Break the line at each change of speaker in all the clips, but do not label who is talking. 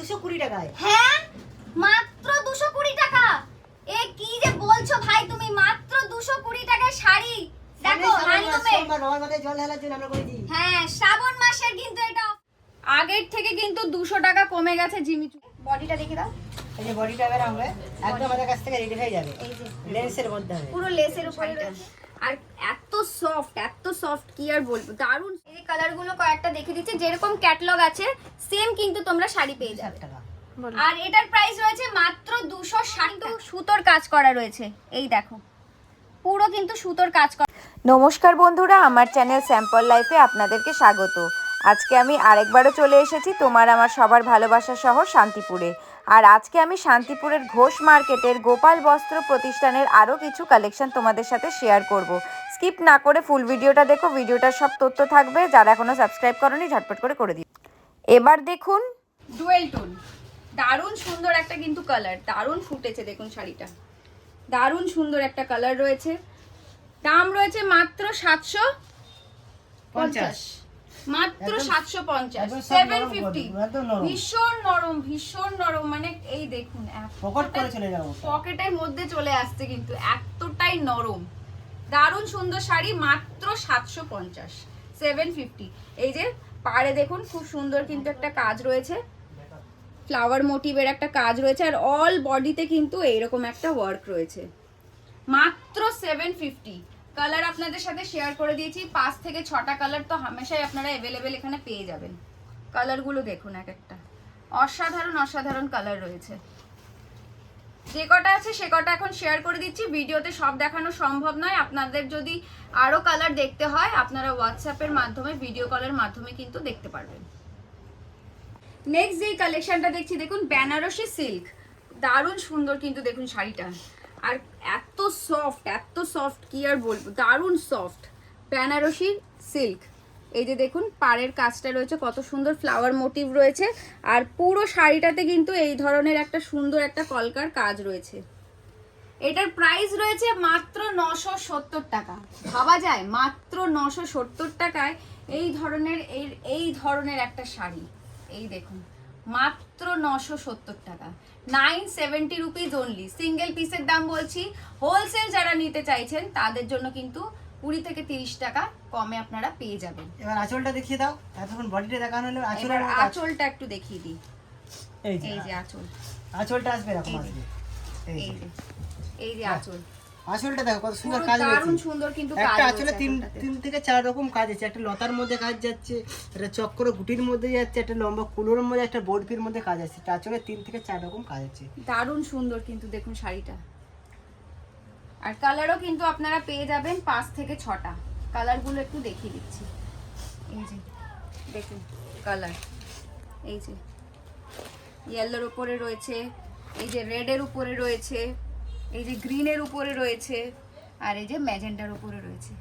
220 টাকায়।
হ্যাঁ মাত্র 220 টাকা। এ কি যে বলছো ভাই তুমি, মাত্র 220 টাকায় শাড়ি। দেখো হ্যান্ডলুমে।
নরমালে জল ঢালার জন্য আমরা করে দিই।
হ্যাঁ শ্রাবণ মাসের কিন্তু এটা আগের থেকে কিন্তু 200 টাকা কমে গেছে জিমিচু। বডিটা দেখে দাও।
এই যে বডিটা এবার হবে একদম আমাদের কাছ থেকে রেডি হয়ে যাবে।
এই যে
লেন্সের মধ্যে হবে।
পুরো লেসের উপরে রয়েছে। আর এত সফট কি আর বলবো, দারুন। এই কালারগুলো কয়েকটা দেখে দিচ্ছি, যেরকম ক্যাটালগ আছে সেম কিন্তু তোমরা শাড়ি পেয়ে যাবে।
60 টাকা।
আর এটার প্রাইস রয়েছে মাত্র 260 টাকা। সুতোর কাজ করা রয়েছে, এই দেখো পুরো কিন্তু সুতোর কাজ করা।
নমস্কার বন্ধুরা, আমার চ্যানেল স্যাম্পল লাইফে আপনাদেরকে স্বাগত। আজকে আমি আরেকবারও চলে এসেছি তোমার আমার সবার ভালোবাসার শহর শান্তিপুরে। আর আজকে আমি শান্তিপুরের ঘোষ মার্কেটের গোপাল বস্ত্র প্রতিষ্ঠানের আরও কিছু কালেকশন তোমাদের সাথে শেয়ার করব। স্কিপ না করে ফুল ভিডিওটা দেখো, ভিডিওটার সব তথ্য থাকবে। যারা এখনও সাবস্ক্রাইব করোনি ঝটপট করে দিও। এবার দেখুন
ডুয়েল টোন, দারুণ সুন্দর একটা কিন্তু কালার, দারুণ ফুটেছে দেখুন শাড়িটা, দারুণ সুন্দর একটা কালার রয়েছে। দাম রয়েছে মাত্র 750, মাত্র 750, 750। ভীষণ নরম, মানে এই দেখুন
পকেট করে চলে যাবো,
পকেটের মধ্যে চলে আসছে কিন্তু, এতটাই নরম। দারুণ সুন্দর শাড়ি, মাত্র 750, 750। এই যে পাড়ে দেখুন খুব সুন্দর কিন্তু একটা কাজ রয়েছে, ফ্লাওয়ার মোটিভের একটা কাজ রয়েছে। আর অল বডিতে কিন্তু এইরকম একটা ওয়ার্ক রয়েছে, মাত্র 750। কালার আপনাদের সাথে শেয়ার করে দিয়েছি, 5 থেকে 6টা কালার তো হামেশাই আপনারা অ্যাভেলেবেল এখানে পেয়ে যাবেন। কালারগুলো দেখুন, এক একটা অসাধারণ কালার রয়েছে। যে কটা আছে সে কটা এখন শেয়ার করে দিচ্ছি, ভিডিওতে সব দেখানো সম্ভব নয়। আপনাদের যদি আরো কালার দেখতে হয় আপনারা হোয়াটসঅ্যাপের মাধ্যমে, ভিডিও কলের মাধ্যমে কিন্তু দেখতে পারবেন। নেক্সট যেই কালেকশনটা দেখছি দেখুন, বেনারসি সিল্ক, দারুণ সুন্দর কিন্তু দেখুন শাড়িটা। আর এত সফট কি আর বলবো, দারুণ সফট বেনারসি সিল্ক। এই যে দেখুন পাড়ের কাজটা রয়েছে, কত সুন্দর ফ্লাওয়ার মোটিভ রয়েছে। আর পুরো শাড়িটাতে কিন্তু এই ধরনের একটা সুন্দর একটা কলকার কাজ রয়েছে। এটার প্রাইস রয়েছে মাত্র 970 টাকা। ভাবা যায় মাত্র 970 টাকায় এই ধরনের একটা শাড়ি। এই দেখুন মাত্র 970 টাকা, 970 রুপিজ অনলি। সিঙ্গেল পিসের দাম বলছি, হোলসেল যারা নিতে চাইছেন তাদের জন্য কিন্তু 20 থেকে 30 টাকা কমে আপনারা পেয়ে যাবেন।
এবার আঁচলটা দেখিয়ে দাও, এতক্ষণ বডিটা দেখানো হলো,
আঁচলটা একটু দেখিয়ে দিই। এই যে
আঁচলটা আসবে, এরকম আসবে।
এই যে আঁচল,
আঁচলটা দেখো কত সুন্দর কাজ
দারুণ
রয়েছে।
সুন্দর কিন্তু কাজ
একটা
রয়েছে।
আঁচলে 3 থেকে 4 রকম কাজ আছে। একটা লতার মধ্যে কাজ যাচ্ছে, একটা চক্র গুটির মধ্যে যাচ্ছে, একটা লম্বা কুলোর মধ্যে, একটা বরফির মধ্যে কাজ আছে। আঁচলে 3 থেকে 4 রকম কাজ আছে।
দারুণ সুন্দর কিন্তু দেখুন শাড়িটা। আর কালারও কিন্তু আপনারা পেয়ে যাবেন 5 থেকে 6টা। কালারগুলো একটু দেখিয়ে দিচ্ছি। এই যে দেখুন কালার, এই যে ইয়েলোর উপরে রয়েছে, এই যে রেডের উপরে রয়েছে, এই যে গ্রিনের উপরে রয়েছে, আর এই যে ম্যাজেন্ডার উপরে রয়েছে।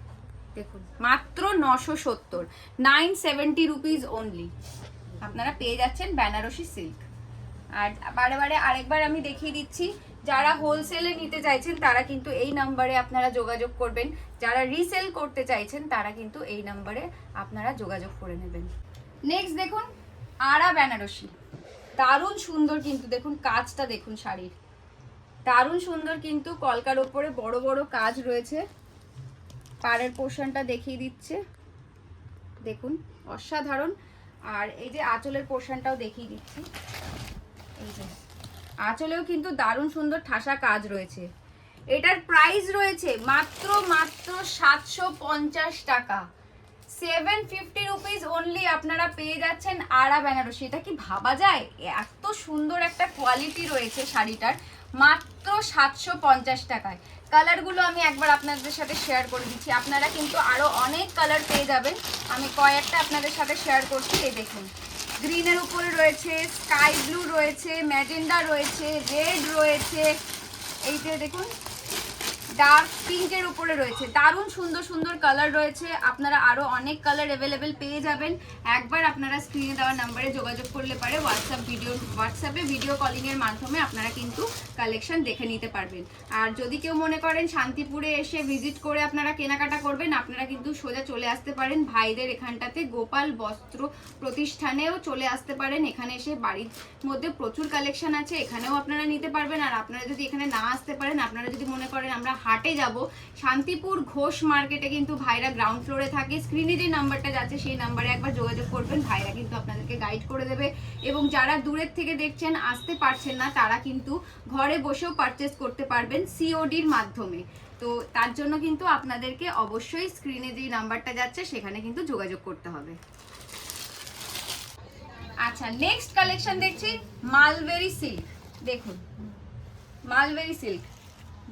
দেখুন মাত্র 970, 970 রুপিজ অনলি আপনারা পেয়ে যাচ্ছেন বেনারসি সিল্ক। আর বারে আরেকবার আমি দেখিয়ে দিচ্ছি, যারা হোলসেলে নিতে চাইছেন তারা কিন্তু এই নাম্বারে আপনারা যোগাযোগ করবেন, যারা রিসেল করতে চাইছেন তারা কিন্তু এই নাম্বারে আপনারা যোগাযোগ করে নেবেন। নেক্সট দেখুন আরা বেনারসি, দারুণ সুন্দর কিন্তু দেখুন কাজটা, দেখুন শাড়ির দারুণ সুন্দর কিন্তু কলকার ওপরে বড় বড় কাজ রয়েছে। পাড়ের পোর্শনটা দেখিয়ে দিচ্ছে, দেখুন অসাধারণ। আর এই যে আঁচলের পোর্শনটাও দেখিয়ে দিচ্ছি, এই যে আঁচলেও কিন্তু দারুণ সুন্দর ঠাসা কাজ রয়েছে। এটার প্রাইস রয়েছে মাত্র 750 টাকা, 750 রুপিজ অনলি আপনারা পেয়ে যাচ্ছেন আরা বেনারসি। এটা কি ভাবা যায়, এত সুন্দর একটা কোয়ালিটি রয়েছে শাড়িটার, মাত্র 750 টাকায়। কালারগুলো আমি একবার আপনাদের সাথে শেয়ার করে দিচ্ছি, আপনারা কিন্তু আরো অনেক কালার পেয়ে যাবেন। আমি কয়েকটা আপনাদের সাথে শেয়ার করছি। এই দেখুন গ্রিনের উপরে রয়েছে, স্কাই ব্লু রয়েছে, ম্যাজেন্ডা রয়েছে, রেড রয়েছে, এই যে দেখুন ডার্ক পিঙ্কের উপরে রয়েছে, দারুণ সুন্দর সুন্দর কালার রয়েছে। আপনারা আরো অনেক কালার অ্যাভেলেবেল পেয়ে যাবেন। একবার আপনারা স্ক্রিনে দেওয়া নাম্বারে যোগাযোগ করলে পারে হোয়াটসঅ্যাপে ভিডিও কলিং এর মাধ্যমে আপনারা কিন্তু কালেকশন দেখে নিতে পারবেন। আর যদি কেউ মনে করেন শান্তিপুরে এসে ভিজিট করে আপনারা কেনাকাটা করবেন, আপনারা কিন্তু সোজা চলে আসতে পারেন ভাইদের এখানটাতে গোপাল বস্ত্র প্রতিষ্ঠানেও চলে আসতে পারেন। এখানে এসে বাড়ির মধ্যে প্রচুর কালেকশন আছে, এখানেও আপনারা নিতে পারবেন। আর আপনারা যদি এখানে না আসতে পারেন, আপনারা যদি মনে করেন আমরা হাটে যাব, শান্তিপুর ঘোষ মার্কেটে কিন্তু ভাইরা গ্রাউন্ড ফ্লোরে থাকে। স্ক্রিনে যে নাম্বারটা যাচ্ছে সেই নাম্বারে একবার যোগাযোগ করবেন, ভাইরা কিন্তু আপনাদেরকে গাইড করে দেবে। এবং যারা দূরের থেকে দেখছেন, আসতে পারছেন না, তারা কিন্তু ঘরে বসেও পারচেস করতে পারবেন সিওডির মাধ্যমে। তো তার জন্য কিন্তু আপনাদেরকে অবশ্যই স্ক্রিনে যে নাম্বারটা যাচ্ছে সেখানে কিন্তু যোগাযোগ করতে হবে। আচ্ছা, নেক্সট কালেকশন দেখছি মালবেরি সিল্ক। দেখুন মালবেরি সিল্ক,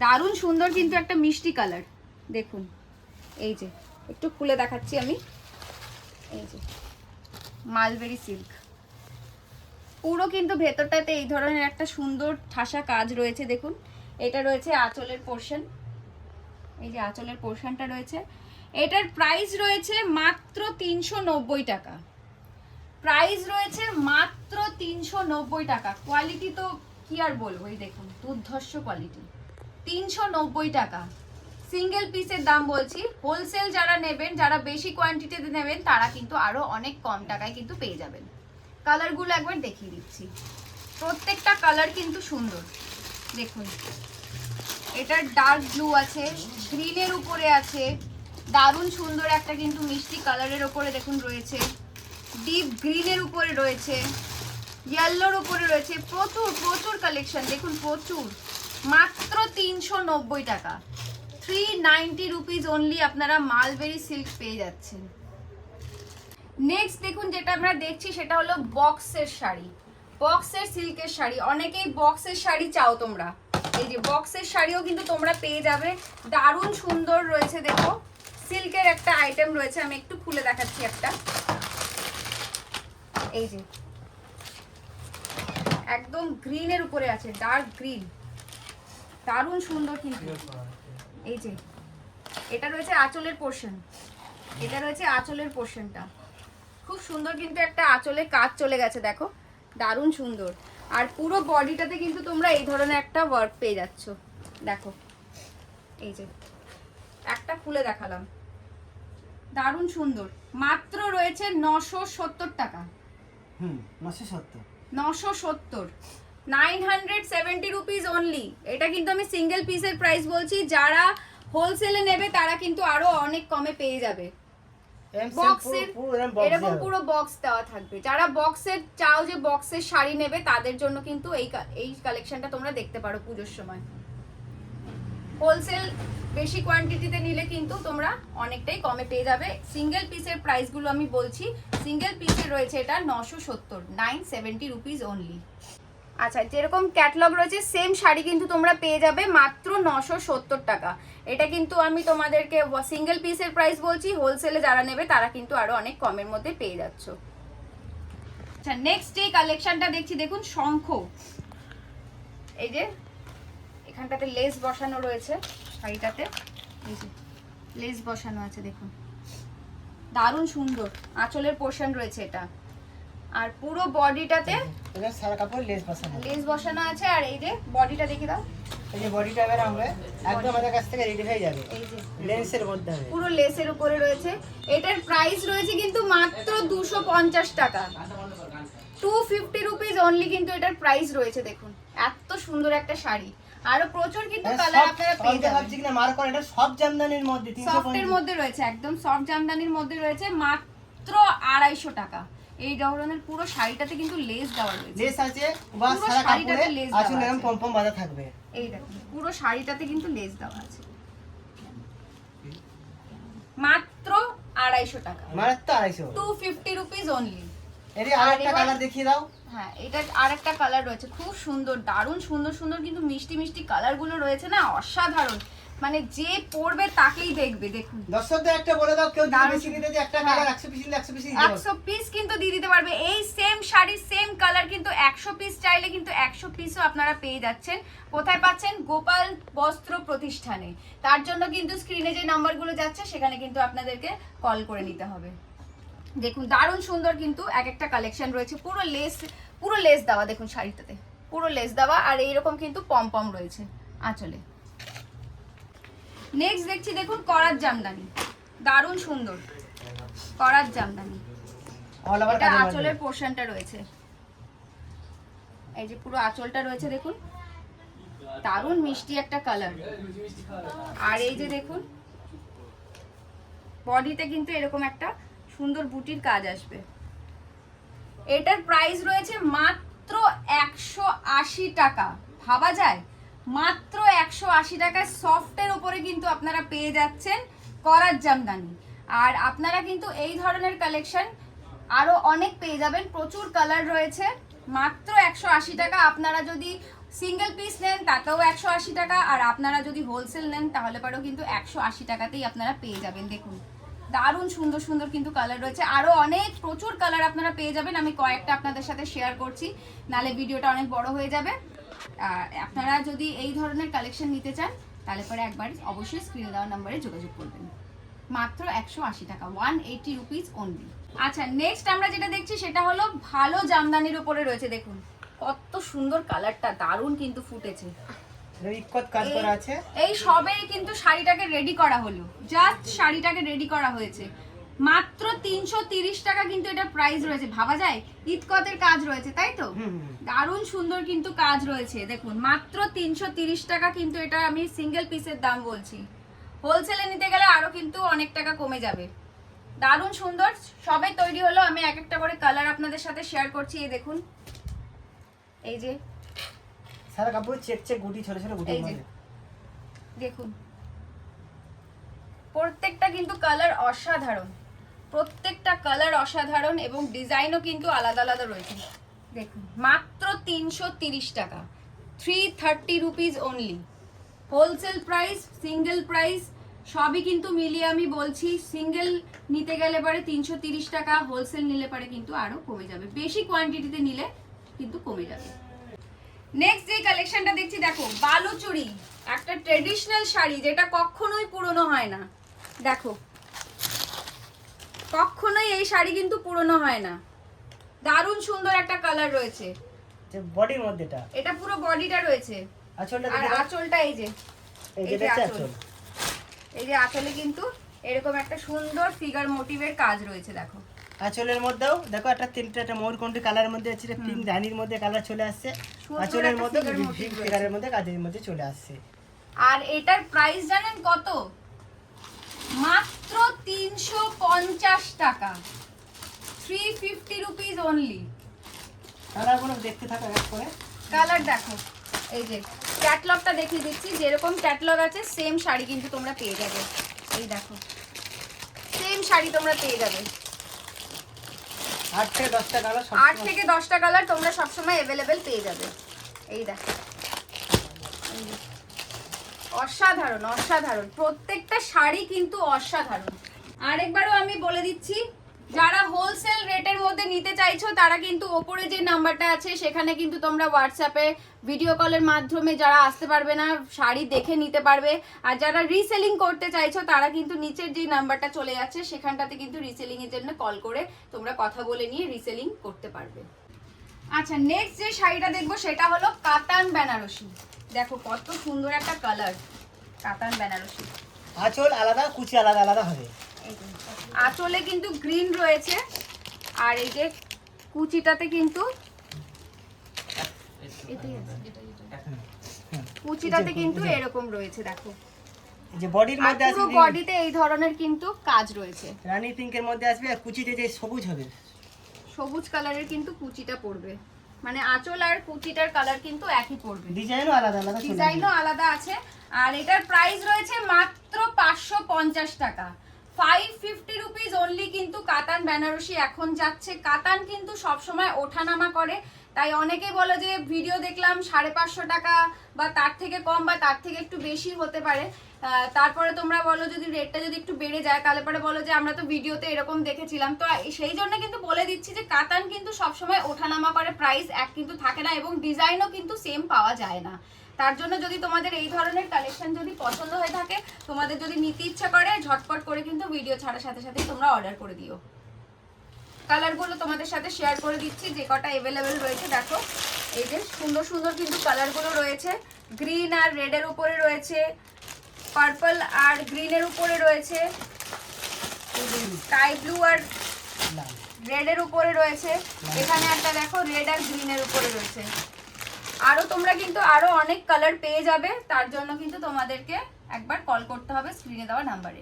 দারুণ সুন্দর কিন্তু একটা মিষ্টি কালার। দেখুন এই যে একটু খুলে দেখাচ্ছি আমি, এই যে মালবেরি সিল্ক, পুরো কিন্তু ভেতরটাতে এই ধরনের একটা সুন্দর ঠাসা কাজ রয়েছে। দেখুন এটা রয়েছে আঁচলের পোর্শন, এই যে আঁচলের পোর্শনটা রয়েছে। এটার প্রাইস রয়েছে মাত্র 390 টাকা। প্রাইস রয়েছে মাত্র 390 টাকা। কোয়ালিটি তো কি আর বলবো, এই দেখুন দুর্ধর্ষ কোয়ালিটি। 390 টাকা সিঙ্গেল পিসের দাম বলছি। হোলসেল যারা নেবেন, যারা বেশি কোয়ান্টিটিতে নেবেন, তারা কিন্তু আরো অনেক কম টাকায় কিন্তু পেয়ে যাবেন। কালারগুলো একবার দেখিয়ে দিচ্ছি, প্রত্যেকটা কালার কিন্তু সুন্দর। দেখুন এটার ডার্ক ব্লু আছে, গ্রিনের উপরে আছে, দারুণ সুন্দর একটা কিন্তু মিষ্টি কালারের উপরে দেখুন রয়েছে, ডিপ গ্রিনের উপরে রয়েছে, ইয়েলোর উপরে রয়েছে। প্রচুর প্রচুর কালেকশন দেখুন, প্রচুর। মাত্র 390 টাকা, 390 রুপিস অনলি আপনারা মালবেরি সিল্ক পেয়ে যাচ্ছেন। নেক্সট দেখুন যেটা আমরা দেখছি সেটা হলো বক্সের শাড়ি, বক্সের সিল্কের শাড়ি। অনেকেই বক্সের শাড়ি চাও তোমরা, এই যে বক্সের শাড়িও কিন্তু তোমরা পেয়ে যাবে। দারুণ সুন্দর রয়েছে, দেখো সিল্কের একটা আইটেম রয়েছে, আমি একটু খুলে দেখাচ্ছি একটা। এই যে একদম গ্রিনের উপরে আছে, ডার্ক গ্রিন, দারুণ সুন্দর কিন্তু। এই যে এটা রয়েছে আঁচলের পোর্শন, এটা রয়েছে আঁচলের পোর্শনটা, খুব সুন্দর কিন্তু একটা আঁচলে কাজ চলে গেছে, দেখো দারুণ সুন্দর। আর পুরো বডিটাতে কিন্তু তোমরা এই ধরনের একটা ওয়ার্ক পেয়ে যাচ্ছ। দেখো এই যে একটা খুলে দেখালাম, দারুণ সুন্দর। মাত্র রয়েছে 970 টাকা।
970,
970, 970 রুপিস অনলি। এটা কিন্তু আমি সিঙ্গেল পিসের প্রাইস বলছি, যারা হোলসেলে নেবে তারা কিন্তু আরো অনেক কমে পেয়ে যাবে। বক্সের এরকম পুরো বক্স দেওয়া থাকবে। যারা বক্সের চাও, যে বক্সের শাড়ি নেবে, তাদের জন্য কিন্তু এই কালেকশনটা তোমরা দেখতে পারো পুজোর সময়। হোলসেল বেশি কোয়ান্টিটিতে নিলে কিন্তু তোমরা অনেকটাই কমে পেয়ে যাবে। সিঙ্গেল পিসের প্রাইসগুলো আমি বলছি, সিঙ্গেল পিসে রয়েছে এটা 970, 970 রুপিস অনলি। আচ্ছা, যেরকম ক্যাটালগ রয়েছে সেম শাড়ি কিন্তু তোমরা পেয়ে যাবে মাত্র 970 টাকা। এটা কিন্তু আমি তোমাদেরকে সিঙ্গেল পিসের প্রাইস বলছি, হোলসেলে যারা নেবে তারা কিন্তু আরো অনেক কমের মধ্যে পেয়ে যাচ্ছ। আচ্ছা, নেক্সট এই কালেকশনটা দেখছি, দেখুন শঙ্খ। এই যে এখানটাতে লেস বসানো রয়েছে শাড়িটাতে, এই যে লেস বসানো আছে, দেখুন দারুণ সুন্দর। আঁচলের পোর্শন রয়েছে এটা, আর পুরো বডিটাতে
এটা সারা কাপড় লেস বসানো
আছে। আর এই যে বডিটা দেখে দাও,
এই যে বডিটা এবার আমরা একদম আমাদের কাছ থেকে রেডি হয়ে যাবে,
এই যে
লেন্সের মধ্যে হবে,
পুরো লেসের উপরে রয়েছে। এটার প্রাইস রয়েছে কিন্তু মাত্র 250 টাকা, 250 রুপিস অনলি কিন্তু এটার প্রাইস রয়েছে। দেখুন এত সুন্দর একটা শাড়ি, আরো প্রচুর কিন্তু কালার আপনারা পেয়ে যাবেন।
ভাবছি কিনা মার করে, এটা সব জামদানির মধ্যে,
সফটের মধ্যে রয়েছে, একদম সফট জামদানির মধ্যে রয়েছে, মাত্র 250 টাকা। এই ধরনের পুরো শাড়িটাতে কিন্তু লেস দেওয়া রয়েছে,
লেস আছে, বা সারা কাপড়ে আসলে এরকম পমপম বাঁধা থাকবে।
এই দেখুন পুরো শাড়িটাতে কিন্তু লেস দেওয়া আছে, মাত্র 250 টাকা,
মাত্র 250,
250 রুপিস অনলি।
এর আরেকটা কালার দেখিয়ে দাও।
হ্যাঁ, এটা আরেকটা কালার রয়েছে, খুব সুন্দর, দারুণ সুন্দর সুন্দর কিন্তু মিষ্টি মিষ্টি কালারগুলো রয়েছে না, অসাধারণ। মানে যে পরবে তাকেই দেখবে। দেখুন
দর্শকদের একটা বলে দাও, কেউ যদি বেশি নিতে চায় একটা কালার 100 পিস নিলে 100 পিস দিতে পারবে,
100 পিস কিন্তু দিয়ে দিতে পারবে। এই সেম শাড়ি সেম কালার কিন্তু কিন্তু 100 পিস চাইলে কিন্তু 100 পিসও আপনারা পেয়ে যাচ্ছেন। কোথায় পাচ্ছেন? গোপাল বস্ত্র প্রতিষ্ঠানে। তার জন্য কিন্তু স্ক্রিনে যে নাম্বারগুলো যাচ্ছে সেখানে কিন্তু আপনাদেরকে কল করে নিতে হবে। দেখুন দারুণ সুন্দর কিন্তু এক একটা কালেকশন রয়েছে, পুরো লেস দেওয়া, দেখুন শাড়িটাতে পুরো লেস দেওয়া, আর এইরকম কিন্তু পম পম রয়েছে আঁচলে। নেক্সট দেখছি দেখুন করার জামদানি, দারুণ সুন্দর করার জামদানি।
অল ওভার
এটা
কাজের মধ্যে।
আঁচলের পোর্শনটা রয়েছে, এই যে পুরো আঁচলটা রয়েছে দেখুন, দারুণ মিষ্টি একটা কালার। আর এই যে দেখুন বডিতে কিন্তু এরকম একটা সুন্দর বুটির কাজ আসবে। এটার প্রাইস রয়েছে মাত্র 180 টাকা। ভাবা যায়? মাত্র 180 টাকায় সফটের উপরে কিন্তু আপনারা পেয়ে যাচ্ছেন করার জামদানি। আর আপনারা কিন্তু এই ধরনের কালেকশন আরো অনেক পেয়ে যাবেন, প্রচুর কালার রয়েছে। মাত্র 180 টাকা। আপনারা যদি সিঙ্গেল পিস নেন তাতেও 180 টাকা, আর আপনারা যদি হোলসেল নেন তাহলে পরেও কিন্তু 180 টাকাতেই আপনারা পেয়ে যাবেন। দেখুন দারুণ সুন্দর সুন্দর কিন্তু কালার রয়েছে, আরো অনেক প্রচুর কালার আপনারা পেয়ে যাবেন। আমি কয়েকটা আপনাদের সাথে শেয়ার করছি, নালে ভিডিওটা অনেক বড় হয়ে যাবে। আপনারা যদি এই ধরনের কালেকশন নিতে চান তাহলে পরে একবার অবশ্যই স্ক্রিনে দেওয়া নাম্বারে যোগাযোগ করবেন। মাত্র 180 টাকা, 180 রুপিস অনলি। আচ্ছা নেক্সট আমরা যেটা দেখছি সেটা হলো ভালো জামদানির উপরে রয়েছে। দেখুন কত সুন্দর কালারটা, দারুণ কিন্তু ফুটেছে।
ইকত কাজ করা আছে।
এই সবে কিন্তু শাড়িটাকে রেডি করা হলো, জাস্ট শাড়িটাকে রেডি করা হয়েছে। মাত্র 330 টাকা কিন্তু এটা প্রাইস রয়েছে। ভাবা যায়? ইতকতের কাজ রয়েছে তাই তো, দারুণ সুন্দর কিন্তু কাজ রয়েছে। দেখুন মাত্র 330 টাকা কিন্তু এটা আমি সিঙ্গেল পিসের দাম বলছি, হোলসেলে নিতে গেলে আরো কিন্তু অনেক টাকা কমে যাবে। দারুণ সুন্দর, সবে তৈরি হলো। আমি এক একটা করে কালার আপনাদের সাথে শেয়ার করছি। এই দেখুন, এই যে
সারা কাপড় চেক চেক গুটি, ছোট ছোট গুটি
এই যে দেখুন প্রত্যেকটা কিন্তু কালার অসাধারণ, প্রত্যেকটা কালার অসাধারণ এবং ডিজাইনও কিন্তু আলাদা আলাদা রয়েছে। দেখুন মাত্র 330 টাকা, 330 rupees only. Wholesale price, single price সবই কিন্তু মিলিয়ে আমি বলছি। সিঙ্গেল নিতে গেলে পরে 330 টাকা, হোলসেল নিলে পরে কিন্তু আরো কমে যাবে, বেশি কোয়ান্টিটিতে নিলে কিন্তু কমে যাবে। নেক্সট যে কালেকশনটা দেখছি দেখো, বালুচুরি, একটা ট্রেডিশনাল শাড়ি যেটা কখনোই পুরনো হয় না। দেখো কখনোই এই শাড়ি কিন্তু পুরনো হয় না, দারুণ সুন্দর একটা কালার রয়েছে।
যে বডির মধ্যেটা,
এটা পুরো বডিটা রয়েছে,
আঁচলটা
আর
দেখে
আঁচলটা এই যে
এই
এই
যে
যে
আঁচল।
আঁচল, এই যে আঁচলে কিন্তু এরকম একটা সুন্দর ফিগার মোটিভের কাজ রয়েছে। দেখো
আঁচলের মধ্যেও দেখো একটা তিনটা একটা ময়ূরকণ্ঠী কালারের মধ্যে আছে, পিঙ্ক রানীর মধ্যে কালার চলে আসছে।
সুন্দর
আঁচলের
একটা
মধ্যে
figure motif রয়েছে।
ফিগারের মধ্যে কাজের মধ্যে চলে আসছে।
আর এটার প্রাইস জানেন কত? মাত্র 350 টাকা, 350 রুপিস অনলি।
কালারগুলো দেখতে থাকো এক করে।
কালার দেখো, এই যে ক্যাটলগটা দেখিয়ে দিচ্ছি, যেরকম ক্যাটলগ আছে সেম শাড়ি কিন্তু তোমরা পেয়ে যাবে। এই দেখো সেম শাড়ি তোমরা পেয়ে যাবে।
8 থেকে 10টা কালার,
8 থেকে 10টা কালার তোমরা সবসময় অ্যাভেলেবেল পেয়ে যাবে। এই দেখো অসাধারণ অসাধারণ, প্রত্যেকটা শাড়ি কিন্তু অসাধারণ। আরেকবারও আমি বলে দিচ্ছি, যারা হোলসেল রেটের মধ্যে নিতে চাইছো তারা কিন্তু ওপরে যে নাম্বারটা আছে সেখানে কিন্তু তোমরা হোয়াটসঅ্যাপে ভিডিও কলের মাধ্যমে যারা আসতে পারবে না শাড়ি দেখে নিতে পারবে। আর যারা রিসেলিং করতে চাইছো তারা কিন্তু নিচের যে নাম্বারটা চলে যাচ্ছে সেখানটাতে কিন্তু রিসেলিং এর জন্য কল করে তোমরা কথা বলে নিয়ে রিসেলিং করতে পারবে। আচ্ছা নেক্সট যে শাড়িটা দেখবো সেটা হলো কাতান বেনারসি। দেখো কত সুন্দর একটা কালার, কাতান বেনারসি।
আঁচল আলাদা, কুচি আলাদা আলাদা হবে।
আঁচলে কিন্তু গ্রিন রয়েছে, আর এই যে কুচিটাতে কিন্তু কুচিটাতে কিন্তু এরকম রয়েছে। দেখো
এই যে বডির
আর
মধ্যে
পুরো
আসবে
বডিতে এই ধরনের কিন্তু কাজ রয়েছে।
রানী পিঙ্কের মধ্যে আসবে, আর কুচিতে যে সবুজ হবে,
সবুজ কালারের কিন্তু কুচিটা পড়বে, মানে আঁচল আর কুচিটার কালার কিন্তু একই পড়বে,
ডিজাইনও আলাদা আলাদা,
ডিজাইনও আলাদা আছে। আর এটার প্রাইস রয়েছে মাত্র 550 টাকা, 550 রুপিস অনলি। কিন্তু কাতান বেনারসি এখন যাচ্ছে, কাতান কিন্তু সবসময় ওঠানামা করে, তাই অনেকেই বলো যে ভিডিও দেখলাম 550 টাকা বা তার থেকে কম বা তার থেকে একটু বেশি হতে পারে, তারপরে তোমরা বলো যদি রেটটা যদি একটু বেড়ে যায় তাহলে পরে বলো যে আমরা তো ভিডিওতে এরকম দেখেছিলাম। তো সেই জন্য কিন্তু বলে দিচ্ছি যে কাতান কিন্তু সবসময় ওঠানামা করে, প্রাইস এক কিন্তু থাকে না এবং ডিজাইনও কিন্তু সেম পাওয়া যায় না। তার জন্য যদি তোমাদের এই ধরনের কালেকশন যদি পছন্দ হয়ে থাকে, তোমাদের যদি নিতে ইচ্ছা করে, ঝটপট করে কিন্তু ভিডিও ছাড়ার সাথে সাথেই তোমরা অর্ডার করে দিও। কালারগুলো তোমাদের সাথে শেয়ার করে দিচ্ছি যে কটা অ্যাভেলেবেল রয়েছে। দেখো এই যে সুন্দর সুন্দর কিন্তু কালারগুলো রয়েছে, গ্রিন আর রেডের উপরে রয়েছে, পার্পল আর গ্রিনের উপরে রয়েছে, স্কাই ব্লু আর রেডের উপরে রয়েছে, এখানে একটা দেখো রেড আর গ্রিনের উপরে রয়েছে। আরো তোমরা কিন্তু আরো অনেক কালার পেয়ে যাবে, তার জন্য কিন্তু তোমাদেরকে একবার কল করতে হবে স্ক্রিনে দেওয়া নাম্বারে।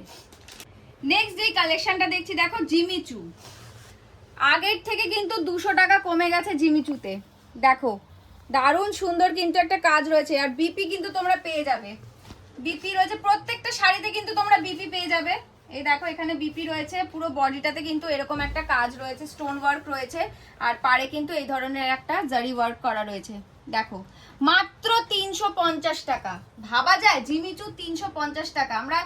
নেক্সট যে কালেকশনটা দেখছি দেখো জিমিচু, আগের থেকে কিন্তু 200 টাকা কমে গেছে জিমিচুতে। দেখো দারুণ সুন্দর কিন্তু একটা কাজ রয়েছে, আর বিপি কিন্তু তোমরা পেয়ে যাবে, বিপি রয়েছে প্রত্যেকটা শাড়িতে কিন্তু তোমরা বিপি পেয়ে যাবে। এই দেখো এখানে বিপি রয়েছে, পুরো বডিটাতে কিন্তু এরকম একটা কাজ রয়েছে, স্টোন ওয়ার্ক রয়েছে, আর পাড়ে কিন্তু এই ধরনের একটা জারি ওয়ার্ক করা রয়েছে। দেখো মাত্র 350 টাকা, ভাবা যায় জিমিচু 350 টাকা। আমরা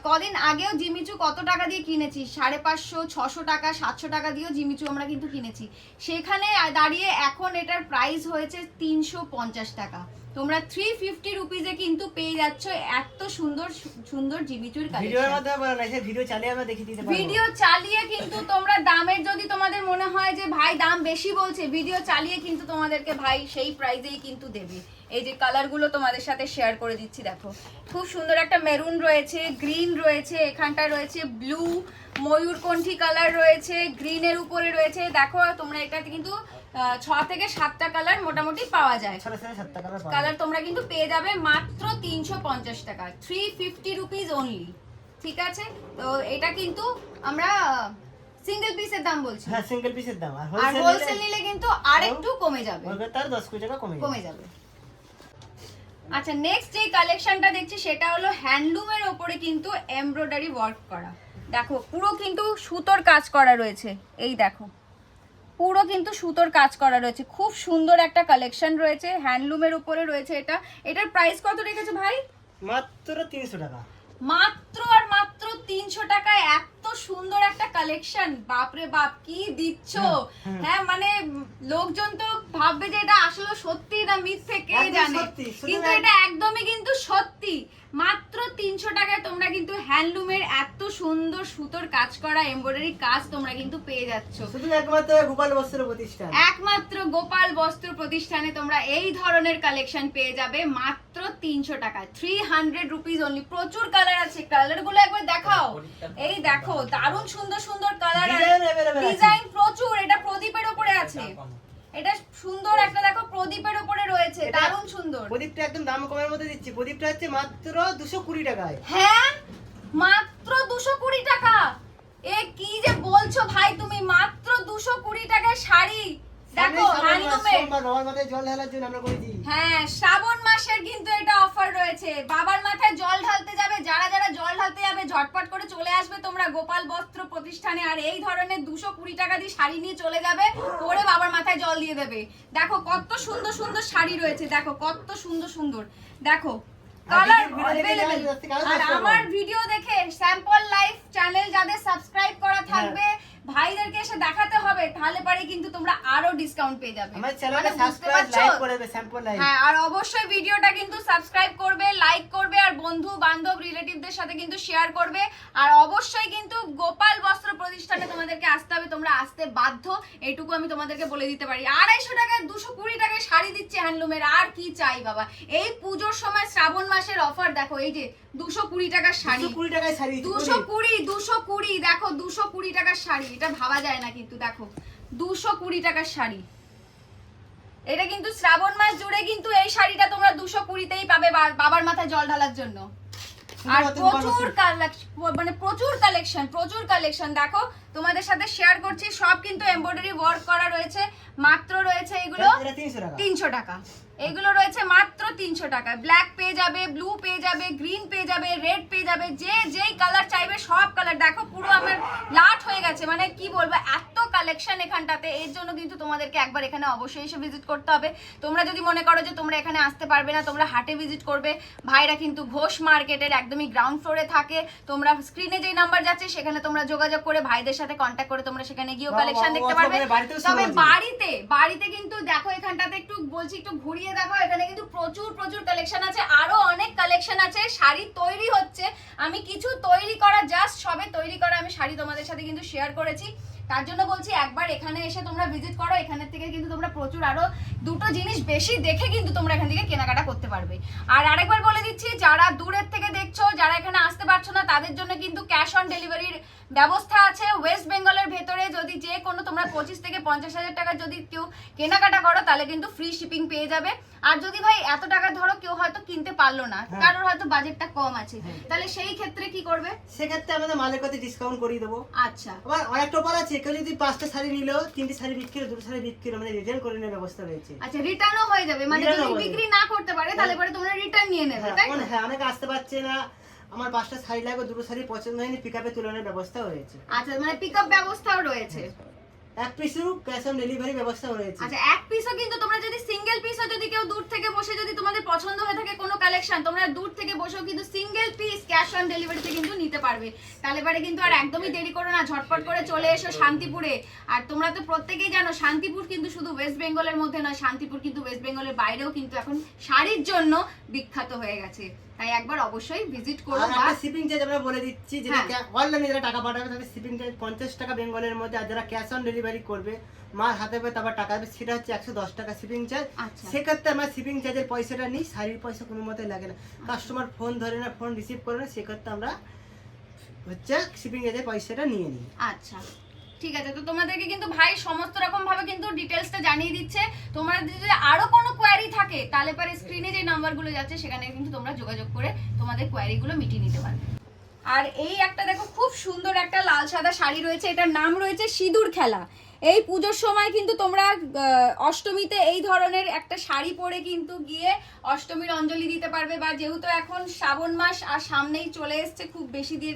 কদিন আগেও জিমিচু কত টাকা দিয়ে কিনেছি, 550, 600 টাকা, 700 টাকা দিয়েও জিমিচু আমরা কিন্তু কিনেছি। সেখানে দাঁড়িয়ে এখন এটার প্রাইস হয়েছে 350 টাকা। তোমরা 350 রুপিজে কিন্তু পেয়ে যাচ্ছ এত সুন্দর সুন্দর জিমিচুর কালেকশন।
ভিডিওর মাধ্যমে বলা না, ভিডিও চালিয়ে আমরা দেখিয়ে দিতে পারবো।
ভিডিও চালিয়ে কিন্তু তোমরা দামের যদি তোমাদের মনে হয় যে ভাই দাম বেশি বলছে, ভিডিও চালিয়ে কিন্তু তোমাদেরকে ভাই সেই প্রাইসেই কিন্তু দেবে। এই যে কালারগুলো তোমাদের সাথে শেয়ার করে দিচ্ছি, দেখো খুব সুন্দর একটা মেরুন রয়েছে, গ্রিন রয়েছে, এখানটা রয়েছে ব্লু, ময়ূরকণ্ঠী কালার রয়েছে, গ্রিনের উপরে রয়েছে। দেখো তোমরা এটাতে কিন্তু 6 থেকে 7টা কালার মোটামুটি পাওয়া যায়, কালার তোমরা কিন্তু পেয়ে যাবে মাত্র 350 টাকা, 350 রুপিজ অনলি। ঠিক আছে, তো এটা কিন্তু আমরা সিঙ্গেল পিসের দাম বলছি,
হ্যাঁ সিঙ্গেল পিসের দাম, আর
হোলসেল নিলে কিন্তু আরেকটু কমে যাবে,
তার 10 টাকা
কমে যাবে। আচ্ছা নেক্সট যে কালেকশনটা দেখছি সেটা হলো হ্যান্ডলুমের ওপরে কিন্তু এমব্রয়ডারি ওয়ার্ক করা। দেখো পুরো কিন্তু সুতোর কাজ করা রয়েছে, এই দেখো পুরো কিন্তু সুতোর কাজ করা রয়েছে, খুব সুন্দর একটা কালেকশন রয়েছে, হ্যান্ডলুমের উপরে রয়েছে। এটার প্রাইস কত রেখেছো ভাই?
মাত্র 300 টাকা,
মাত্র আর মাত্র 300 টাকায় এত সুন্দর একটা কালেকশন। বাপরে বাপ কি দিচ্ছ! হ্যাঁ মানে লোকজন তো ভাববে যে এটা আসলে সত্যি না মিথ্যে কে জানে, কিন্তু এটা একদমই কিন্তু সত্যি। মাত্র 300 টাকায় তোমরা কিন্তু হ্যান্ডলুমের এত সুন্দর সুতোর কাজ করা এমব্রয়ডারি কাজ তোমরা কিন্তু পেয়ে যাচ্ছ।
শুধু একমাত্র গোপাল বস্ত্র প্রতিষ্ঠান,
একমাত্র গোপাল বস্ত্র প্রতিষ্ঠানে তোমরা এই ধরনের কালেকশন পেয়ে যাবে মাত্র 300 টাকায়, 300 রুপিজ অনলি। প্রচুর কালার আছে, কালারগুলো একবার দেখাও। এই দেখো দারুণ সুন্দর সুন্দর কালার, ডিজাইন প্রচুর। এটা প্রদীপের উপরে আছে, এটা সুন্দর একটা দেখো প্রদীপের উপরে রয়েছে, দারুণ সুন্দর।
প্রদীপটা একদম দাম কমের মধ্যে দিচ্ছি, প্রদীপটা হচ্ছে মাত্র 220 টাকায়।
হ্যাঁ মাত্র 220 টাকা, এ কি যে বলছো ভাই তুমি, মাত্র 220 টাকায় শাড়ি। দেখো হ্যান্ডলুমে
বাবার মাথায় জল ঢালার জন্য আমরা করেছি।
হ্যাঁ শ্রাবণ মাসের কিন্তু এটা অফার রয়েছে, বাবার মাথায় জল ঢালতে যাবে, যারা যারা জল ঢালতে যাবে ঝটপট করে চলে আসবে তোমরা গোপাল বস্ত্র প্রতিষ্ঠানে, আর এই ধরনের 220 টাকা দিয়ে শাড়ি নিয়ে চলে যাবে, পরে বাবার মাথায় জল দিয়ে দেবে। দেখো কত সুন্দর সুন্দর শাড়ি রয়েছে, দেখো কত সুন্দর সুন্দর, দেখো কালার अवेलेबल। আর আমার ভিডিও দেখে স্যাম্পল লাইফ চ্যানেল যাদের সাবস্ক্রাইব করা থাকবে ভাইদেরকে এসে দেখাতে হবে, তাহলে পরে কিন্তু তোমরা আরো ডিসকাউন্ট পেয়ে যাবে।
আমার চ্যানেলটা সাবস্ক্রাইব লাইক করে দেবে, স্যাম্পল লাইফ।
হ্যাঁ আর অবশ্যই ভিডিওটা কিন্তু সাবস্ক্রাইব করবে, লাইক করবে, আর বন্ধু বান্ধব রিলেটিভদের সাথে কিন্তু শেয়ার করবে। আর অবশ্যই কিন্তু গোপাল বস্ত্র প্রতিষ্ঠানে তোমাদেরকে আসতে হবে, তোমরা আসতে বাধ্য, এইটুকু আমি তোমাদেরকে বলে দিতে পারি। 250 টাকায় 220 টাকায় শাড়ি দিচ্ছে হ্যান্ডলুমের, আর কি চাই বাবা। এই পুজোর সময় শ্রাবণ মাসের অফার দেখো, এই যে 220 টাকার শাড়ি,
220 টাকায় শাড়ি,
220 দেখো 220 টাকার শাড়ি, এটা ভাবা যায় না কিন্তু। দেখো 220 টাকার শাড়ি, এটা কিন্তু শ্রাবণ মাস জুড়ে কিন্তু এই শাড়িটা তোমরা 220তেই পাবে বাবার মাথায় জল ঢালার জন্য। আর প্রচুর কালেকশন, মানে প্রচুর কালেকশন দেখো তোমাদের সাথে শেয়ার করছি। সব কিন্তু এমব্রয়ডারি ওয়ার্ক করা রয়েছে, মাত্র রয়েছে এগুলো 300 টাকা। এগুলো রয়েছে মাত্র 300 টাকা। ব্ল্যাক পেয়ে যাবে, ব্লু পেয়ে যাবে, গ্রিন পেয়ে যাবে, রেড পেয়ে যাবে, যে যেই কালার চাইবে সব কালার। দেখো পুরো আমার লাট হয়ে গেছে, মানে কি বলবো, এত কালেকশন এখানটাতে। এর জন্য কিন্তু তোমাদেরকে একবার এখানে অবশ্যই এসে ভিজিট করতে হবে। তোমরা যদি মনে করো যে তোমরা এখানে আসতে পারবে না, তোমরা হাটে ভিজিট করবে, ভাইরা কিন্তু ঘোষ মার্কেটের একদমই গ্রাউন্ড ফ্লোরে থাকে। তোমরা স্ক্রিনে যেই নাম্বার যাচ্ছে সেখানে তোমরা যোগাযোগ করে ভাইদের সাথে কন্ট্যাক্ট করে তোমরা সেখানে গিয়েও কালেকশন দেখতে পারবে। তবে বাড়িতে কিন্তু দেখো এখানটাতে একটু বলছি, একটু ঘুরিয়ে দেখো, এখানে কিন্তু প্রচুর কালেকশন আছে, আরো অনেক কালেকশন আছে। শাড়ি তৈরি হচ্ছে, আমি কিছু তৈরি করা, জাস্ট সবে তৈরি করা আমি শাড়ি তোমাদের সাথে কিন্তু শেয়ার করেছি। তার জন্য বলছি একবার এখানে এসে তোমরা ভিজিট করো। এখানের থেকে কিন্তু তোমরা প্রচুর আরো দুটো জিনিস বেশি দেখে কিন্তু তোমরা এখান থেকে কেনাকাটা করতে পারবে। আর আরেকবার বলে দিচ্ছি, যারা দূরের থেকে দেখছো, যারা এখানে আসতে পারছো না, তাদের জন্য কিন্তু ক্যাশ অন ডেলিভারির ব্যবস্থা আছে। ওয়েস্ট বেঙ্গলের ভেতরে যদি যে কোনো তোমরা 25 থেকে 50,000 টাকা যদি কেউ কেনাকাটা করো তাহলে কিন্তু ফ্রি শিপিং পেয়ে যাবে। আর যদি ভাই এত টাকা ধরো কেউ হয়তো কিনতে পারলো না, কারোর হয়তো বাজেটটা কম আছে, তাহলে সেই ক্ষেত্রে কি করবে?
সেক্ষেত্রে আমাদের মালের কাছে ডিসকাউন্ট করিয়ে দেবো।
আচ্ছা,
আবার অনেকটা অফার আছে, কেউ যদি 5টা শাড়ি নিলো, 3টি শাড়ি বিক্রি করে, 2টো শাড়ি বিক্রি করে, মানে রিটার্ন করে নেওয়ার ব্যবস্থা রয়েছে।
আচ্ছা, রিটার্নও হয়ে যাবে, মানে যদি বিক্রি না করতে পারে তাহলে পরে তোমরা রিটার্ন নিয়ে নেবে, তাই তো?
হ্যাঁ, অনেকে আসতে পারছে না, আমার 5টা শাড়ি লাগবে, 2টো শাড়ি পছন্দ হয়নি, পিকআপে তুলনার ব্যবস্থা রয়েছে।
আচ্ছা, মানে পিকআপ ব্যবস্থাও রয়েছে।
এক পিসও ক্যাশ অন ডেলিভারি ব্যবস্থা রয়েছে।
আচ্ছা, এক পিসও কিন্তু তোমরা যদি সিঙ্গেল পিসও যদি কেউ দূর থেকে বসে যদি তোমাদের পছন্দ হয়ে থাকে কোনো কালেকশন, তোমরা দূর থেকে বসেও কিন্তু সিঙ্গেল পিস ক্যাশ অন ডেলিভারিতে কিন্তু নিতে পারবে। তাহলে পরে কিন্তু আর একদমই দেরি করো না, ঝটপট করে চলে এসো শান্তিপুরে। আর তোমরা তো প্রত্যেকেই জানো শান্তিপুর কিন্তু শুধু ওয়েস্ট বেঙ্গলের মধ্যে নয়, শান্তিপুর কিন্তু ওয়েস্ট বেঙ্গলের বাইরেও কিন্তু এখন শাড়ির জন্য বিখ্যাত হয়ে গেছে। তাই একবার অবশ্যই ভিজিট করো।
আর শিপিং চার্জ আমরা বলে দিচ্ছি, যেটা অনলাইনে যারা টাকা পাঠাবে তাদের শিপিং চার্জ 50 টাকা বেঙ্গলের মধ্যে, আর যারা ক্যাশ অন ডেলিভারি করবে মাল হাতে পেয়ে তারপর টাকা দেবে, সেটা হচ্ছে 110 টাকা শিপিং চার্জ। সেক্ষেত্রে আমরা শিপিং চার্জের পয়সাটা নিই, শাড়ির পয়সা কোনো মতে লাগে না। কাস্টমার ফোন ধরে না, ফোন রিসিভ করে না, সেক্ষেত্রে আমরা হচ্ছে শিপিং চার্জের পয়সাটা নিয়ে নিই।
আচ্ছা, ঠিক আছে। তো তোমাদেরকে কিন্তু ভাই সমস্ত রকম ভাবে কিন্তু ডিটেলসটা জানিয়ে দিচ্ছে। তোমাদের যদি আরো কোনো কোয়ারি থাকে তাহলে পরে স্ক্রিনে যে নাম্বারগুলো যাচ্ছে সেখানে কিন্তু তোমরা যোগাযোগ করে তোমাদের কোয়ারিগুলো মিটিয়ে নিতে পারবে। আর এই একটা দেখো, খুব সুন্দর একটা লাল সাদা শাড়ি রয়েছে, এটার নাম রয়েছে সিঁদুর খেলা। এই পুজোর সময় কিন্তু তোমরা অষ্টমীতে এই ধরনের একটা শাড়ি পরে কিন্তু গিয়ে অষ্টমীর অঞ্জলি দিতে পারবে। বা যেহেতু এখন শ্রাবণ মাস আর সামনেই চলে এসছে, খুব বেশি দিন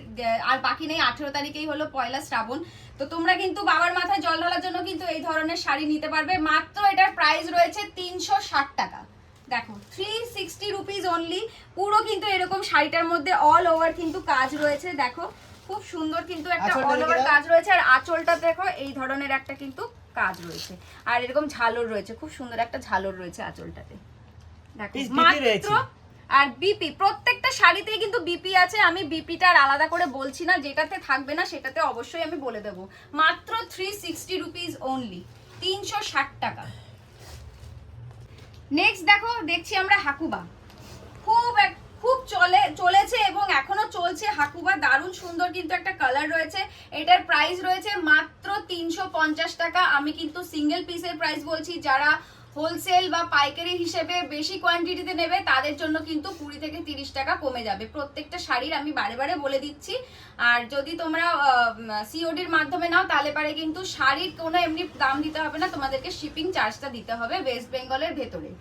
আর বাকি নেই, 18 তারিখেই হলো পয়লা শ্রাবণ। তো তোমরা কিন্তু বাবার মাথায় জল ঢালার জন্য কিন্তু এই ধরনের শাড়ি নিতে পারবে। মাত্র এটার প্রাইস রয়েছে 360 টাকা। দেখো 360 রুপিস অনলি। পুরো কিন্তু এরকম শাড়িটার মধ্যে অল ওভার কিন্তু কাজ রয়েছে, দেখো খুব সুন্দর কিন্তু একটা অল ওভার কাজ রয়েছে। আর আঁচলটা দেখো এই ধরনের একটা কিন্তু কাজ রয়েছে, আর এরকম ঝালর রয়েছে, খুব সুন্দর একটা ঝালর রয়েছে আঁচলটাতে, দেখো মাত্র। আর বিপি প্রত্যেকটা শাড়িতেই কিন্তু বিপি আছে, আমি বিপিটা আর আলাদা করে বলছি না, যেটাতে থাকবে না সেটাতে অবশ্যই আমি বলে দেবো। মাত্র 360 রুপিস অনলি, 360 টাকা। নেক্সট দেখো, দেখছি আমরা হাকুবা, খুব চলেছে এবং এখনো চলছে হাকুবা। দারুণ সুন্দর কিন্তু একটা কালার রয়েছে। এটার প্রাইস রয়েছে মাত্র 350 টাকা। আমি কিন্তু সিঙ্গেল পিসের প্রাইস বলছি, যারা হোলসেল বা পাইকারি হিসেবে বেশি কোয়ান্টিটিতে নেবে তাদের জন্য কিন্তু 20 থেকে 30 টাকা কমে যাবে প্রত্যেকটা শাড়ির, আমি বারে বারে বলে দিচ্ছি। আর যদি তোমরা সিওডির মাধ্যমে নাও তাহলে পারে কিন্তু শাড়ির কোনো এমনি দাম দিতে হবে না, তোমাদেরকে শিপিং চার্জটা দিতে হবে ওয়েস্ট বেঙ্গলের ভেতরে।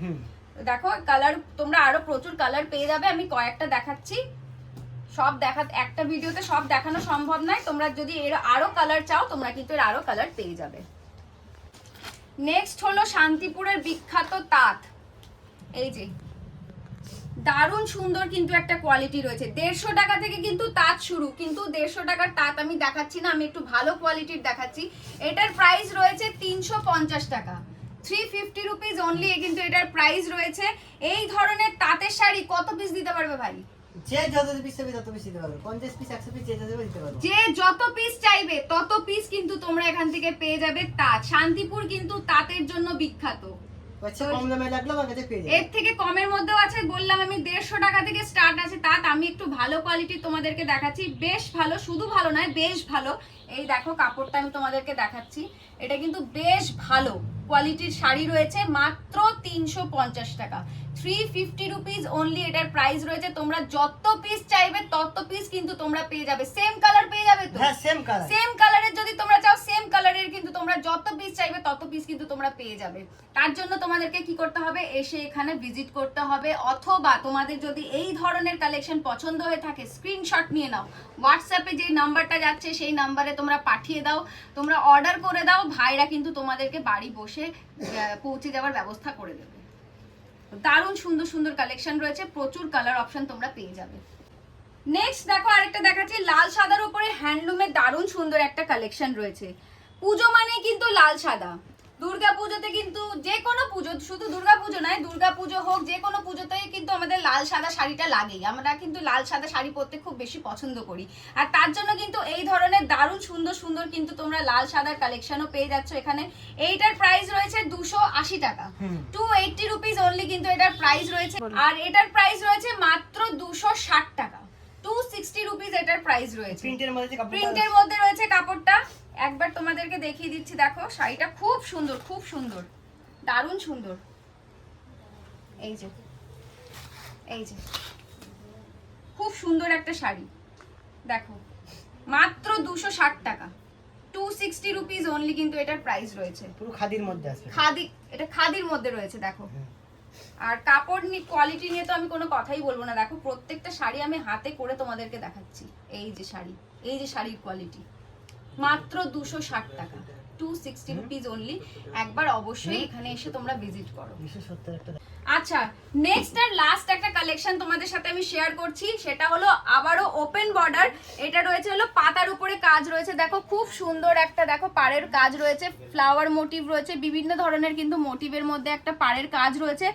দেখো কালার তোমরা আরো প্রচুর কালার পেয়ে যাবে, আমি কয়েকটা দেখাচ্ছি। সব একটা ভিডিওতে সব দেখানো সম্ভব নয়, তোমরা যদি এর আরো কালার চাও তোমরা কিন্তু এর আরো কালার পেয়ে যাবে। নেক্সট হলো শান্তিপুরের বিখ্যাত তাঁত। এই যে দারুণ সুন্দর কিন্তু একটা কোয়ালিটি রয়েছে। 150 টাকা থেকে কিন্তু তাঁত শুরু, কিন্তু 150 টাকার তাঁত আমি দেখাচ্ছি না, আমি একটু ভালো কোয়ালিটির দেখাচ্ছি। এটার প্রাইস রয়েছে 350 টাকা, 350 রুপিস অনলি কিন্তু এটার প্রাইস রয়েছে। এই ধরনের তাঁতের শাড়ি কত পিস দিতে পারবে ভাই?
যে যত পিস চাইবে তত পিস দিতে পারবে, 50 পিস 100 পিস যে যত দিতে পারবে,
যে যত পিস চাইবে তত পিস কিন্তু তোমরা এখান থেকে পেয়ে যাবে। তাঁত, শান্তিপুর কিন্তু তাঁতের জন্য বিখ্যাত।
কম দামে লাগলো আমার কাছে পেয়ে যাবে।
এর থেকে কমের মধ্যেও আছে, বললাম আমি 150 টাকা থেকে স্টার্ট আছে তাঁত। আমি একটু ভালো কোয়ালিটির তোমাদেরকে দেখাচ্ছি, বেশ ভালো, শুধু ভালো নয় বেশ ভালো। এই দেখো কাপড়টা আমি তোমাদেরকে দেখাচ্ছি, এটা কিন্তু বেশ ভালো, কোয়ালিটির শাড়ি রয়েছে মাত্র 350 টাকা, 350 রুপিস অনলি এটার প্রাইস রয়েছে। তোমরা যত পিস চাইবে তত পিস কিন্তু তোমরা পেয়ে যাবে। সেম কালার পেয়ে যাবে তো?
হ্যাঁ সেম কালার।
সেম কালারের যদি তোমরা চাও সেম কালারের কিন্তু তোমরা যত পিস চাইবে তত পিস কিন্তু তোমরা পেয়ে যাবে। তার জন্য তোমাদেরকে কি করতে হবে, এসে এখানে ভিজিট করতে হবে, অথবা তোমাদের যদি এই ধরনের কালেকশন পছন্দ হয়ে থাকে স্ক্রিনশট নিয়ে নাও, হোয়াটসঅ্যাপে যে নাম্বারটা যাচ্ছে সেই নাম্বারে তোমরা পাঠিয়ে দাও, তোমরা অর্ডার করে দাও, ভাইরা কিন্তু তোমাদেরকে বাড়ি বসে পৌঁছে যাওয়ার ব্যবস্থা করে দেবে। দারুণ সুন্দর সুন্দর কালেকশন রয়েছে, প্রচুর কালার অপশন তোমরা পেয়ে যাবে। নেক্সট দেখো আরেকটা দেখাচ্ছি, লাল সাদার উপরে হ্যান্ডলুমের দারুণ সুন্দর একটা কালেকশন রয়েছে। পুজো মানে কিন্তু লাল সাদা, দুর্গা পুজোতে কিন্তু যে কোনো পুজো, শুধু দুর্গা পুজো নয়, দুর্গা পুজো হোক যে কোনো পুজোতেই কিন্তু আমাদের লাল সাদা শাড়িটা লাগেই। আমরা কিন্তু লাল সাদা শাড়ি পরতে খুব বেশি পছন্দ করি, আর তার জন্য কিন্তু এই ধরনের দারুণ সুন্দর সুন্দর কিন্তু তোমরা লাল সাদার কালেকশনও পেয়ে যাচ্ছ এখানে। এইটার প্রাইস রয়েছে 280 টাকা, 280 রুপিস অনলি কিন্তু এটার প্রাইস রয়েছে। আর এটার প্রাইস রয়েছে মাত্র 260 টাকা, 260 রুপিস এটার প্রাইস রয়েছে। প্রিন্টের মধ্যে রয়েছে কাপড়টা, একবার তোমাদেরকে দেখিয়ে দিচ্ছি। দেখো শাড়িটা খুব সুন্দর, খুব সুন্দর, দারুণ সুন্দর। এই যে এই যে খুব সুন্দর একটা শাড়ি, দেখো মাত্র 260 টাকা, 260 রুপিস অনলি কিন্তু এটার প্রাইস রয়েছে।
পুরো খাদির মধ্যে আছে,
খাদি, এটা খাদির মধ্যে রয়েছে দেখো। আর কাপড় কোয়ালিটি নিয়ে তো আমি কোনো কথাই বলবো না। দেখো প্রত্যেকটা শাড়ি আমি হাতে করে তোমাদেরকে দেখাচ্ছি। এই যে শাড়ি, এই যে শাড়ির কোয়ালিটি, মাত্র 260 টাকা, 260 রুপিস অনলি। একবার অবশ্যই এখানে এসে তোমরা ভিজিট করো। আচ্ছা, নেক্সট আর লাস্ট একটা কালেকশন তোমাদের সাথে আমি শেয়ার করছি, সেটা হলো আবারও ওপেন বর্ডার। এটা রয়েছে হলো পাতার উপরে কাজ রয়েছে, দেখো খুব সুন্দর একটা, দেখো পাড়ের কাজ রয়েছে, ফ্লাওয়ার মোটিভ রয়েছে, বিভিন্ন ধরনের কিন্তু মোটিভের মধ্যে একটা পাড়ের কাজ রয়েছে।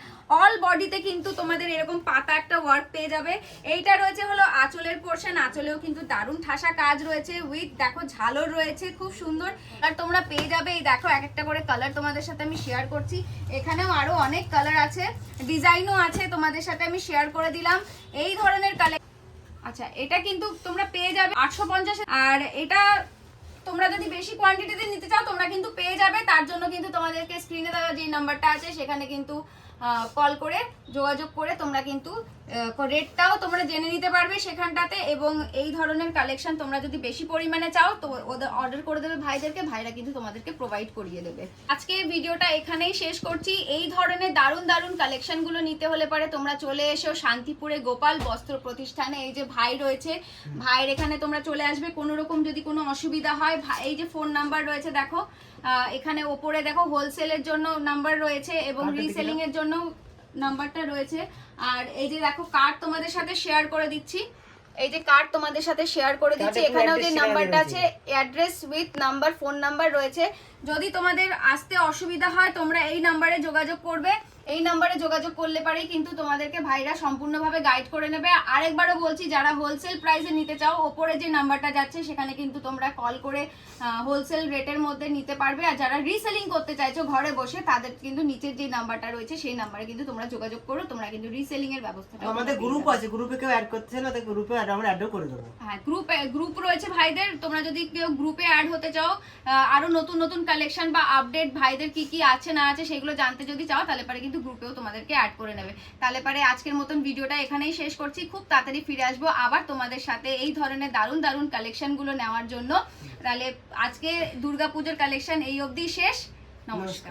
অল বডিতে কিন্তু তোমাদের এরকম পাতা একটা ওয়ার্ক পেয়ে যাবে। এইটা রয়েছে হলো আঁচলের পোর্শন, আঁচলেও কিন্তু দারুণ ঠাসা কাজ রয়েছে, উইথ দেখো ঝালর রয়েছে, খুব সুন্দর। আর তোমরা পেয়ে যাবে, এই দেখো এক একটা করে কালার তোমাদের সাথে আমি শেয়ার করছি। এখানেও আরো অনেক কালার আছে, ডিজাইনও আছে, তোমাদের সাথে আমি শেয়ার করে দিলাম এই ধরনের কালেকশন। আচ্ছা, এটা কিন্তু তোমরা পেয়ে যাবে 850, আর এটা তোমরা যদি বেশি কোয়ান্টিটিতে নিতে চাও তোমরা কিন্তু পেয়ে যাবে। তার জন্য কিন্তু তোমাদেরকে স্ক্রিনে দেওয়া যে নাম্বারটা আছে সেখানে কিন্তু কল করে যোগাযোগ করে তোমরা কিন্তু রেটটাও তোমরা জেনে নিতে পারবে সেখানটাতে। এবং এই ধরনের কালেকশন তোমরা যদি বেশি পরিমাণে চাও তো ওদের অর্ডার করে দেবে ভাইদেরকে, ভাইরা কিন্তু তোমাদেরকে প্রোভাইড করিয়ে দেবে। আজকে ভিডিওটা এখানেই শেষ করছি। এই ধরনের দারুণ দারুণ কালেকশনগুলো নিতে হলে পারে তোমরা চলে এসো শান্তিপুরে গোপাল বস্ত্র প্রতিষ্ঠানে। এই যে ভাই রয়েছে, ভাইয়ের এখানে তোমরা চলে আসবে। কোনো রকম যদি কোনো অসুবিধা হয়, এই যে ফোন নাম্বার রয়েছে দেখো, এখানে ওপরে দেখো হোলসেলের জন্য নাম্বার রয়েছে এবং রিসেলিং এর জন্য নাম্বারটা রয়েছে। আর এই যে দেখো কার্ড তোমাদের সাথে শেয়ার করে দিচ্ছি, এই যে কার্ড তোমাদের সাথে শেয়ার করে দিচ্ছি। এখানেও যে নাম্বারটা আছে, address with number, phone number রয়েছে। যদি তোমাদের আসতে অসুবিধা হয় তোমরা এই নাম্বারে যোগাযোগ করবে। এই নাম্বারে যোগাযোগ করলে পারেই কিন্তু তোমাদেরকে ভাইরা সম্পূর্ণভাবে গাইড করে নেবে। আরেকবারও বলছি, যারা হোলসেল প্রাইসে নিতে চাও ওপরে যে নাম্বারটা যাচ্ছে সেখানে কিন্তু তোমরা কল করে হোলসেল রেটের মধ্যে নিতে পারবে। আর যারা রিসেলিং করতে চাইছো ঘরে বসে, তাদের কিন্তু নিচের যে নাম্বারটা রয়েছে সেই নাম্বারে কিন্তু তোমরা যোগাযোগ করো, তোমরা কিন্তু রিসেলিং এর ব্যবস্থাটা।
আমাদের গ্রুপ আছে, গ্রুপে কেউ অ্যাড করতে চায় না, তাই গ্রুপে আমরা অ্যাডও করে দেবো।
হ্যাঁ, গ্রুপ রয়েছে ভাইদের। তোমরা যদি কেউ গ্রুপে অ্যাড হতে চাও, আরো নতুন নতুন কালেকশন বা আপডেট ভাইদের কি কি আছে না আছে সেগুলো জানতে যদি চাও, তাহলে পারে কিন্তু গ্রুপেও তোমাদেরকে অ্যাড করে নেবে। তাহলে পারে আজকের মতন ভিডিওটা এখানেই শেষ করছি। খুব তাড়াতাড়ি ফিরে আসবো আবার তোমাদের সাথে এই ধরনের দারুণ দারুণ কালেকশনগুলো নেওয়ার জন্য। তাহলে আজকে দুর্গাপূজার কালেকশন এই অবধি শেষ। নমস্কার।